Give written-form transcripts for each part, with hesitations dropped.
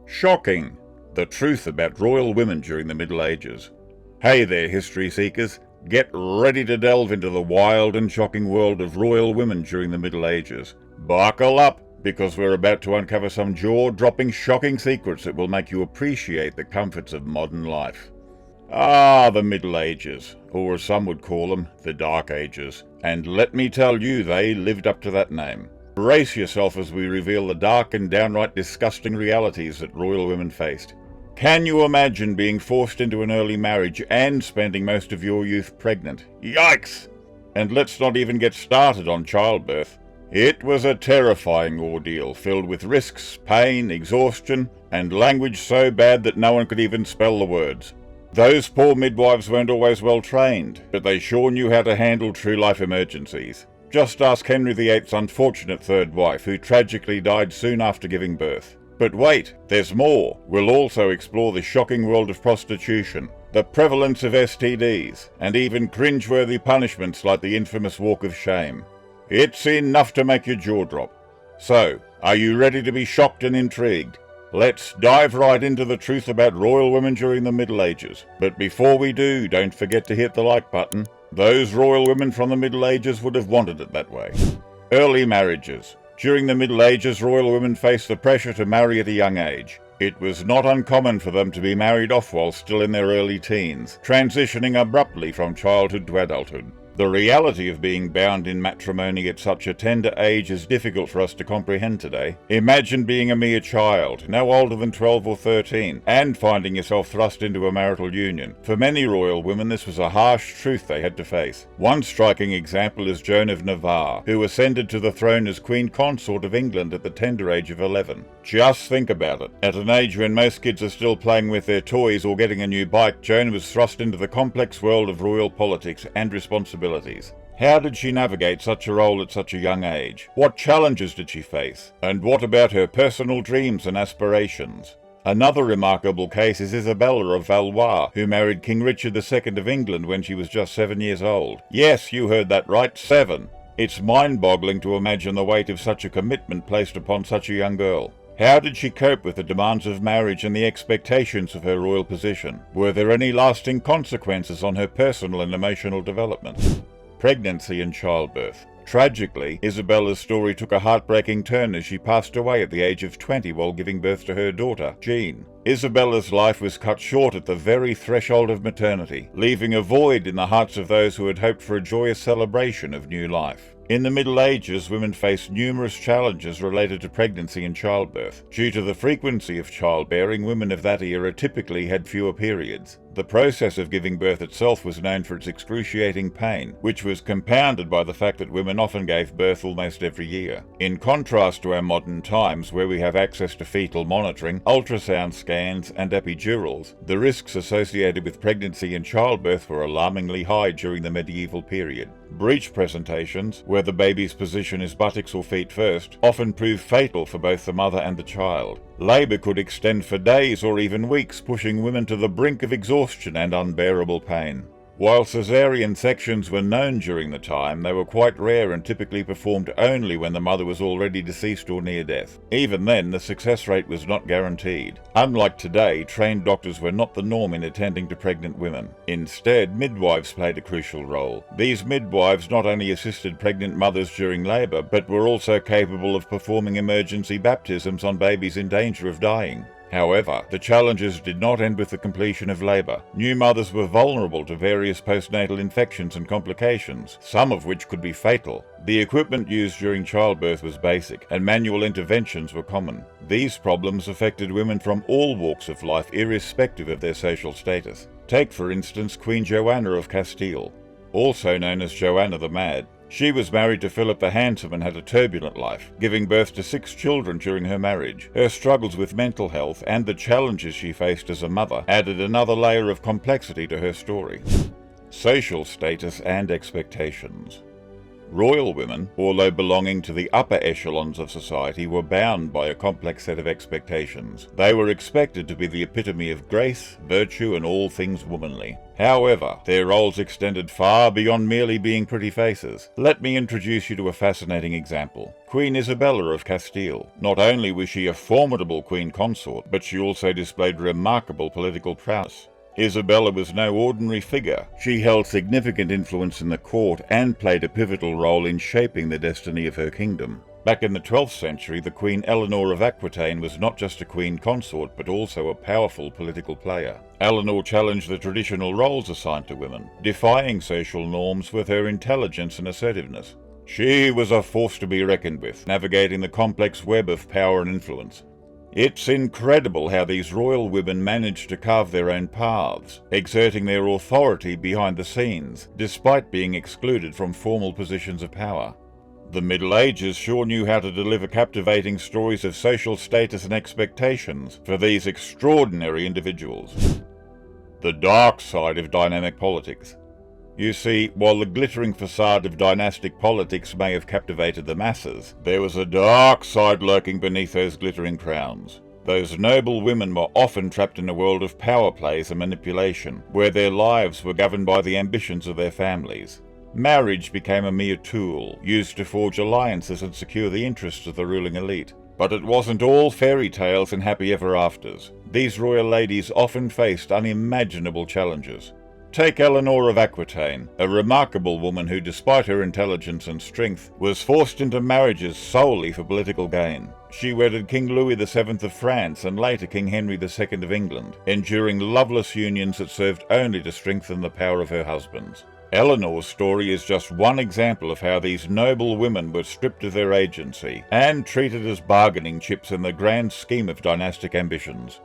Shocking! The truth about royal women during the Middle Ages. Hey there, history seekers. Get ready to delve into the wild and shocking world of royal women during the Middle Ages. Buckle up, because we're about to uncover some jaw-dropping, shocking secrets that will make you appreciate the comforts of modern life. Ah, the Middle Ages, or as some would call them, the Dark Ages. And let me tell you, they lived up to that name. Brace yourself as we reveal the dark and downright disgusting realities that royal women faced. Can you imagine being forced into an early marriage and spending most of your youth pregnant? Yikes! And let's not even get started on childbirth. It was a terrifying ordeal filled with risks, pain, exhaustion, and language so bad that no one could even spell the words. Those poor midwives weren't always well trained, but they sure knew how to handle true life emergencies. Just ask Henry VIII's unfortunate third wife, who tragically died soon after giving birth. But wait, there's more. We'll also explore the shocking world of prostitution, the prevalence of STDs, and even cringeworthy punishments like the infamous walk of shame. It's enough to make your jaw drop. So, are you ready to be shocked and intrigued? Let's dive right into the truth about royal women during the Middle Ages. But before we do, don't forget to hit the like button. Those royal women from the Middle Ages would have wanted it that way. Early marriages. During the Middle Ages, royal women faced the pressure to marry at a young age. It was not uncommon for them to be married off while still in their early teens, transitioning abruptly from childhood to adulthood. The reality of being bound in matrimony at such a tender age is difficult for us to comprehend today. Imagine being a mere child, no older than 12 or 13, and finding yourself thrust into a marital union. For many royal women, this was a harsh truth they had to face. One striking example is Joan of Navarre, who ascended to the throne as Queen Consort of England at the tender age of 11. Just think about it. At an age when most kids are still playing with their toys or getting a new bike, Joan was thrust into the complex world of royal politics and responsibility. How did she navigate such a role at such a young age? What challenges did she face? And what about her personal dreams and aspirations? Another remarkable case is Isabella of Valois, who married King Richard II of England when she was just 7 years old. Yes, you heard that right, 7. It's mind-boggling to imagine the weight of such a commitment placed upon such a young girl. How did she cope with the demands of marriage and the expectations of her royal position? Were there any lasting consequences on her personal and emotional development? Pregnancy and childbirth. Tragically, Isabella's story took a heartbreaking turn as she passed away at the age of 20 while giving birth to her daughter, Jean. Isabella's life was cut short at the very threshold of maternity, leaving a void in the hearts of those who had hoped for a joyous celebration of new life. In the Middle Ages, women faced numerous challenges related to pregnancy and childbirth. Due to the frequency of childbearing, women of that era typically had fewer periods. The process of giving birth itself was known for its excruciating pain, which was compounded by the fact that women often gave birth almost every year. In contrast to our modern times, where we have access to fetal monitoring, ultrasound scans, and epidurals, the risks associated with pregnancy and childbirth were alarmingly high during the medieval period. Breech presentations, where the baby's position is buttocks or feet first, often prove fatal for both the mother and the child. Labour could extend for days or even weeks, pushing women to the brink of exhaustion and unbearable pain. While caesarean sections were known during the time, they were quite rare and typically performed only when the mother was already deceased or near death. Even then, the success rate was not guaranteed. Unlike today, trained doctors were not the norm in attending to pregnant women. Instead, midwives played a crucial role. These midwives not only assisted pregnant mothers during labour, but were also capable of performing emergency baptisms on babies in danger of dying. However, the challenges did not end with the completion of labour. New mothers were vulnerable to various postnatal infections and complications, some of which could be fatal. The equipment used during childbirth was basic, and manual interventions were common. These problems affected women from all walks of life, irrespective of their social status. Take, for instance, Queen Joanna of Castile, also known as Joanna the Mad. She was married to Philip the Handsome and had a turbulent life, giving birth to 6 children during her marriage. Her struggles with mental health and the challenges she faced as a mother added another layer of complexity to her story. Social status and expectations. Royal women, although belonging to the upper echelons of society, were bound by a complex set of expectations. They were expected to be the epitome of grace, virtue, and all things womanly. However, their roles extended far beyond merely being pretty faces. Let me introduce you to a fascinating example. Queen Isabella of Castile. Not only was she a formidable queen consort, but she also displayed remarkable political prowess. Isabella was no ordinary figure. She held significant influence in the court and played a pivotal role in shaping the destiny of her kingdom. Back in the 12th century, the Queen Eleanor of Aquitaine was not just a queen consort, but also a powerful political player. Eleanor challenged the traditional roles assigned to women, defying social norms with her intelligence and assertiveness. She was a force to be reckoned with, navigating the complex web of power and influence. It's incredible how these royal women managed to carve their own paths, exerting their authority behind the scenes, despite being excluded from formal positions of power. The Middle Ages sure knew how to deliver captivating stories of social status and expectations for these extraordinary individuals. The dark side of dynamic politics. You see, while the glittering facade of dynastic politics may have captivated the masses, there was a dark side lurking beneath those glittering crowns. Those noble women were often trapped in a world of power plays and manipulation, where their lives were governed by the ambitions of their families. Marriage became a mere tool, used to forge alliances and secure the interests of the ruling elite. But it wasn't all fairy tales and happy ever afters. These royal ladies often faced unimaginable challenges. Take Eleanor of Aquitaine, a remarkable woman who, despite her intelligence and strength, was forced into marriages solely for political gain. She wedded King Louis VII of France and later King Henry II of England, enduring loveless unions that served only to strengthen the power of her husbands. Eleanor's story is just one example of how these noble women were stripped of their agency and treated as bargaining chips in the grand scheme of dynastic ambitions.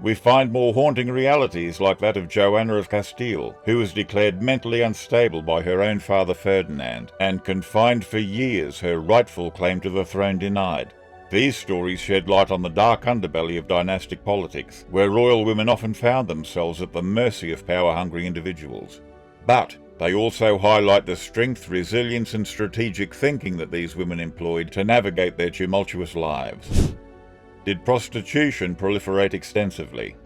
We find more haunting realities like that of Joanna of Castile, who was declared mentally unstable by her own father Ferdinand, and confined for years, her rightful claim to the throne denied. These stories shed light on the dark underbelly of dynastic politics, where royal women often found themselves at the mercy of power-hungry individuals. But they also highlight the strength, resilience, and strategic thinking that these women employed to navigate their tumultuous lives. Did prostitution proliferate extensively?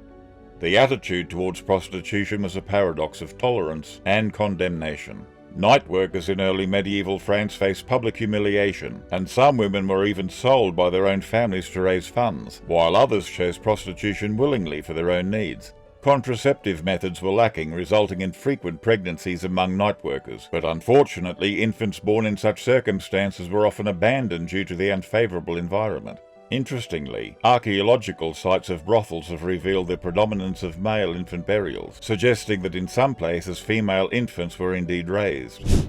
The attitude towards prostitution was a paradox of tolerance and condemnation. Night workers in early medieval France faced public humiliation, and some women were even sold by their own families to raise funds, while others chose prostitution willingly for their own needs. Contraceptive methods were lacking, resulting in frequent pregnancies among night workers, but unfortunately infants born in such circumstances were often abandoned due to the unfavourable environment. Interestingly, archaeological sites of brothels have revealed the predominance of male infant burials, suggesting that in some places female infants were indeed raised.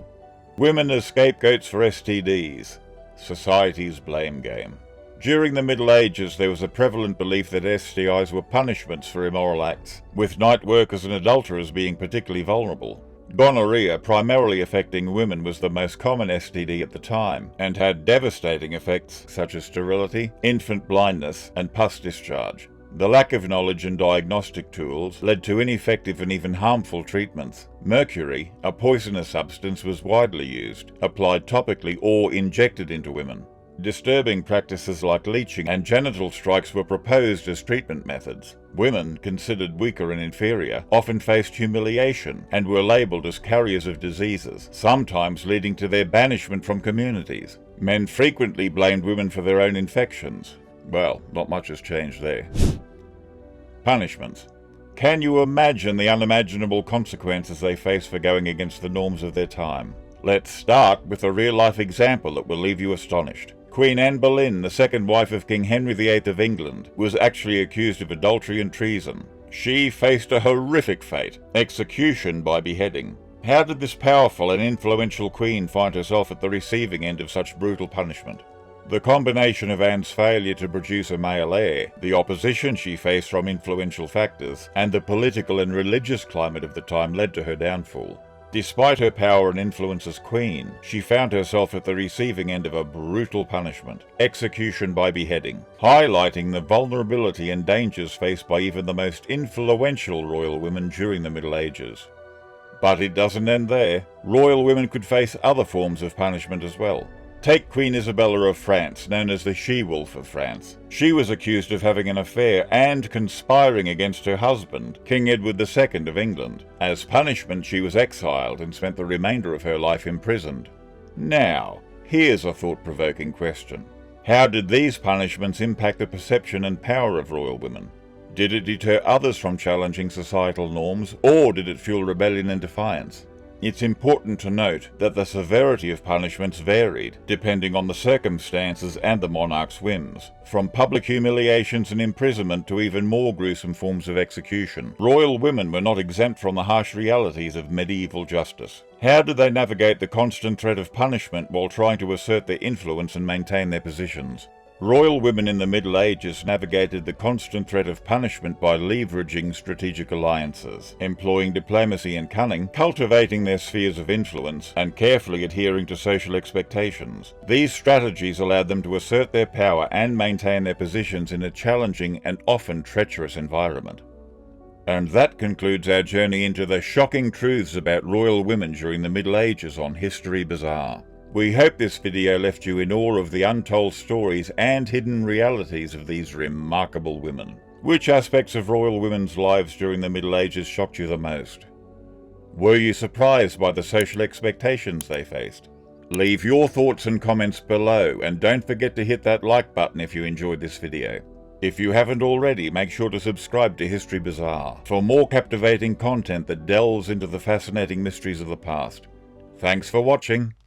Women as scapegoats for STDs. Society's blame game. During the Middle Ages, there was a prevalent belief that STIs were punishments for immoral acts, with night workers and adulterers being particularly vulnerable. Gonorrhea, primarily affecting women, was the most common STD at the time, and had devastating effects such as sterility, infant blindness, and pus discharge. The lack of knowledge and diagnostic tools led to ineffective and even harmful treatments. Mercury, a poisonous substance, was widely used, applied topically or injected into women. Disturbing practices like leeching and genital strikes were proposed as treatment methods. Women, considered weaker and inferior, often faced humiliation and were labelled as carriers of diseases, sometimes leading to their banishment from communities. Men frequently blamed women for their own infections. Well, not much has changed there. Punishments. Can you imagine the unimaginable consequences they faced for going against the norms of their time? Let's start with a real-life example that will leave you astonished. Queen Anneboleyn, the second wife of King Henry VIII of England, was actually accused of adultery and treason. She faced a horrific fate, execution by beheading. How did this powerful and influential queen find herself at the receiving end of such brutal punishment? The combination of Anne's failure to produce a male heir, the opposition she faced from influential factors, and the political and religious climate of the time led to her downfall. Despite her power and influence as queen, she found herself at the receiving end of a brutal punishment, execution by beheading, highlighting the vulnerability and dangers faced by even the most influential royal women during the Middle Ages. But it doesn't end there. Royal women could face other forms of punishment as well. Take Queen Isabella of France, known as the She-Wolf of France. She was accused of having an affair and conspiring against her husband, King Edward II of England. As punishment, she was exiled and spent the remainder of her life imprisoned. Now, here's a thought-provoking question. How did these punishments impact the perception and power of royal women? Did it deter others from challenging societal norms, or did it fuel rebellion and defiance? It's important to note that the severity of punishments varied, depending on the circumstances and the monarch's whims, from public humiliations and imprisonment to even more gruesome forms of execution. Royal women were not exempt from the harsh realities of medieval justice. How did they navigate the constant threat of punishment while trying to assert their influence and maintain their positions? Royal women in the Middle Ages navigated the constant threat of punishment by leveraging strategic alliances, employing diplomacy and cunning, cultivating their spheres of influence, and carefully adhering to social expectations. These strategies allowed them to assert their power and maintain their positions in a challenging and often treacherous environment. And that concludes our journey into the shocking truths about royal women during the Middle Ages on History Bizarre. We hope this video left you in awe of the untold stories and hidden realities of these remarkable women. Which aspects of royal women's lives during the Middle Ages shocked you the most? Were you surprised by the social expectations they faced? Leave your thoughts and comments below, and don't forget to hit that like button if you enjoyed this video. If you haven't already, make sure to subscribe to History Bizarre for more captivating content that delves into the fascinating mysteries of the past. Thanks for watching.